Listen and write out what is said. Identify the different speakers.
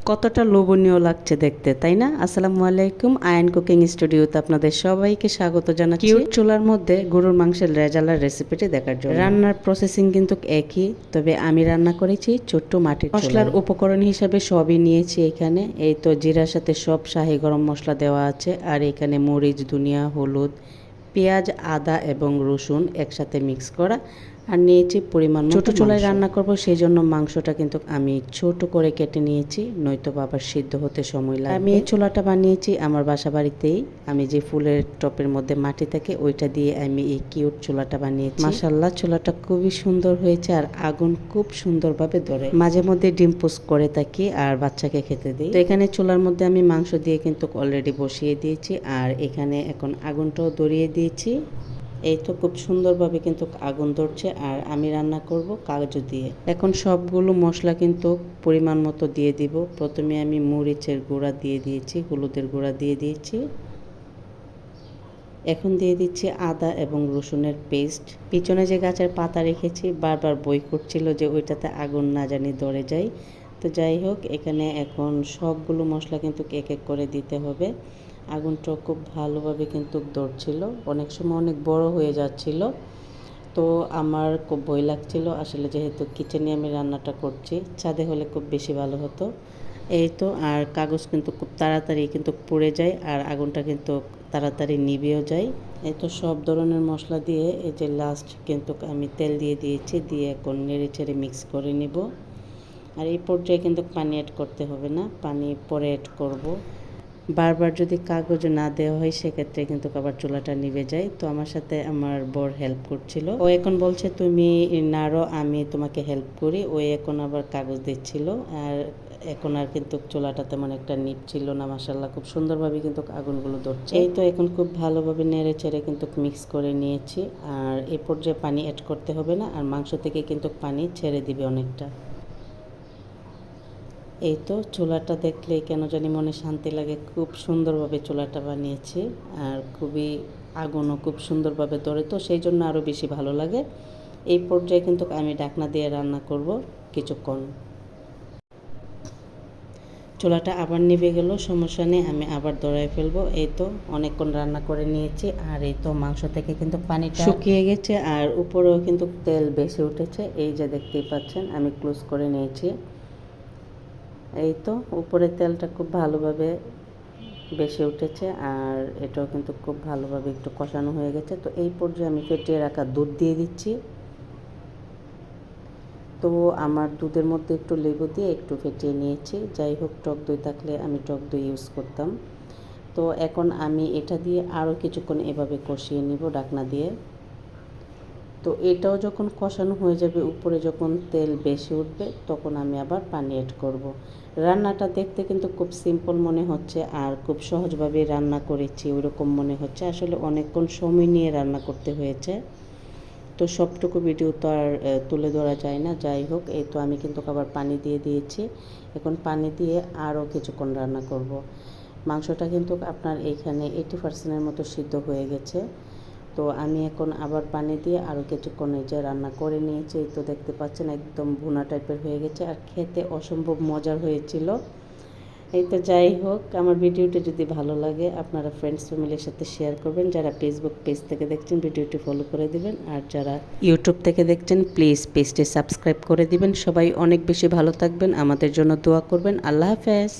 Speaker 1: কতটা লোভনীয় লাগছে দেখতে, তাই না? আসসালামু আলাইকুম, আয়ন কুকিং স্টুডিওতে আপনাদের সবাইকে স্বাগত জানাচ্ছি। কিউট চুলার মধ্যে গরুর মাংসের রেজালার রেসিপিটি দেখার জন্য। রান্নার প্রসেসিং কিন্তু একই, তবে আমি রান্না করেছি ছোট্ট মাটির চুলায়। মশলার উপকরণ হিসাবে সবই নিয়েছি এখানে। এই তো জিরার সাথে সব শাহি গরম মশলা দেওয়া আছে, আর এখানে মরিচ, ধনিয়া, হলুদ, পেঁয়াজ, আদা এবং রসুন একসাথে মিক্স করা, আর নিয়েছি পরিমাণ মতো। ছোটো চুলায় রান্না করব, সেই জন্য মাংসটা কিন্তু আমি ছোট করে কেটে নিয়েছি, নয়তো আবার সিদ্ধ হতে সময় লাগে। আমি এই চুলাটা বানিয়েছি আমার বাসা বাড়িতেই। আমি যে ফুলের টপের মধ্যে মাটি থাকে ওইটা দিয়ে আমি এই কিউট চুলাটা বানিয়েছি। মাশাআল্লাহ, চুলাটা খুবই সুন্দর হয়েছে আর আগুন খুব সুন্দরভাবে ধরে। মাঝে মধ্যে ডিম পোস্ট করে থাকি আর বাচ্চাকে খেতে দিই। তো এখানে চুলার মধ্যে আমি মাংস দিয়ে কিন্তু অলরেডি বসিয়ে দিয়েছি, আর এখানে এখন আগুনটাও ধরিয়ে দিয়েছি। এই তো খুব সুন্দরভাবে কিন্তু আগুন ধরছে, আর আমি রান্না করব কাগজ দিয়ে। এখন সবগুলো মশলা কিন্তু পরিমাণ মতো দিয়ে দিব। প্রথমে আমি মরিচের গুঁড়া দিয়ে দিয়েছি, হলুদের গুঁড়া দিয়ে দিয়েছি। এখন দিয়ে দিচ্ছি আদা এবং রসুনের পেস্ট। পিছনে যে গাছের পাতা রেখেছি বারবার বই করছিল যে ওইটাতে আগুন না জানি ধরে যায়। তো যাই হোক, এখানে এখন সবগুলো মশলা কিন্তু এক এক করে দিতে হবে। আগুনটা খুব ভালোভাবে কিন্তু ধরছিল, অনেক সময় অনেক বড় হয়ে যাচ্ছিল। তো আমার খুব ভয় লাগছিল আসলে, যেহেতু কিচেনে আমি রান্নাটা করছি। ছাদে হলে খুব বেশি ভালো হতো। এই তো, আর কাগজ কিন্তু খুব তাড়াতাড়ি কিন্তু পুড়ে যায়, আর আগুনটা কিন্তু তাড়াতাড়ি নিভেও যায়। এই তো সব ধরনের মশলা দিয়ে এই যে লাস্ট কিন্তু আমি তেল দিয়ে দিয়েছি, দিয়ে এখন নেড়ে চেড়ে মিক্স করে নিব। আর এই পর্যায়ে কিন্তু পানি অ্যাড করতে হবে না, পানি পরে অ্যাড করব। বারবার যদি কাগজ না দেওয়া হয় সেক্ষেত্রে কিন্তু আবার চুলাটা নিভে যায়। তো আমার সাথে আমার বর হেল্প করছিল, ও এখন বলছে তুমি নাড়ো, আমি তোমাকে হেল্প করি। ও এখন আবার কাগজ দিচ্ছিল, আর এখন আর কিন্তু চুলাটা তেমন একটা নিভছিল না। মাশাআল্লাহ, খুব সুন্দরভাবে কিন্তু আগুনগুলো ধরছে। এই তো এখন খুব ভালোভাবে নেড়ে চেড়ে কিন্তু মিক্স করে নিয়েছি, আর এই পর্যায়ে পানি অ্যাড করতে হবে না, আর মাংস থেকে কিন্তু পানি ছেড়ে দিবে অনেকটা। এই তো চুলাটা দেখলেই কেন জানি মনে শান্তি লাগে। খুব সুন্দরভাবে চুলাটা বানিয়েছি, আর খুবই আগুনও খুব সুন্দরভাবে ধরে, তো সেই জন্য আরও বেশি ভালো লাগে। এই পর্যায়ে কিন্তু আমি ঢাকনা দিয়ে রান্না করব কিছুক্ষণ। চুলাটা আবার নিভে গেল, সমস্যা নেই, আমি আবার ধরাই ফেলবো। এই তো অনেকক্ষণ রান্না করে নিয়েছি, আর এই তো মাংস থেকে কিন্তু পানিটা শুকিয়ে গেছে, আর উপরেও কিন্তু তেল বেশি উঠেছে। এই যে দেখতেই পাচ্ছেন, আমি ক্লোজ করে নিয়েছি। এই তো উপরে তেলটা খুব ভালোভাবে বেশি উঠেছে, আর এটাও কিন্তু খুব ভালোভাবে একটু কষানো হয়ে গেছে। তো এই পর্যায়ে আমি ফেটিয়ে রাখা দুধ দিয়ে দিচ্ছি। তো আমার দুধের মধ্যে একটু লেবু দিয়ে একটু ফেটিয়ে নিয়েছি। যাই হোক, টক দই থাকলে আমি টক দই ইউজ করতাম। তো এখন আমি এটা দিয়ে আরও কিছুক্ষণ এভাবে কষিয়ে নিব ঢাকনা দিয়ে। তো এটাও যখন কষানো হয়ে যাবে, উপরে যখন তেল বেশি উঠবে, তখন আমি আবার পানি অ্যাড করব। রান্নাটা দেখতে কিন্তু খুব সিম্পল মনে হচ্ছে, আর খুব সহজভাবে রান্না করেছি ওইরকম মনে হচ্ছে। আসলে অনেকক্ষণ সময় নিয়ে রান্না করতে হয়েছে, তো সবটুকু ভিডিও তো আর তুলে ধরা যায় না। যাই হোক, এই তো আমি কিন্তু আবার পানি দিয়ে দিয়েছি। এখন পানি দিয়ে আরও কিছুক্ষণ রান্না করব। মাংসটা কিন্তু আপনার এইখানে 80% মতো সিদ্ধ হয়ে গেছে। তো আমি এখন আবার পানি দিয়ে আরও কিছুক্ষণ এই যে রান্না করে নিয়েছি। তো দেখতে পাচ্ছেন একদম ভুনা টাইপের হয়ে গেছে, আর খেতে অসম্ভব মজার হয়েছিল। এই তো যাই হোক, আমার ভিডিওটি যদি ভালো লাগে আপনারা ফ্রেন্ডস ফ্যামিলির সাথে শেয়ার করবেন। যারা ফেসবুক পেজ থেকে দেখছেন ভিডিওটি ফলো করে দিবেন, আর যারা ইউটিউব থেকে দেখছেন প্লিজ পেজটি সাবস্ক্রাইব করে দিবেন। সবাই অনেক বেশি ভালো থাকবেন, আমাদের জন্য দোয়া করবেন। আল্লাহ হাফেজ।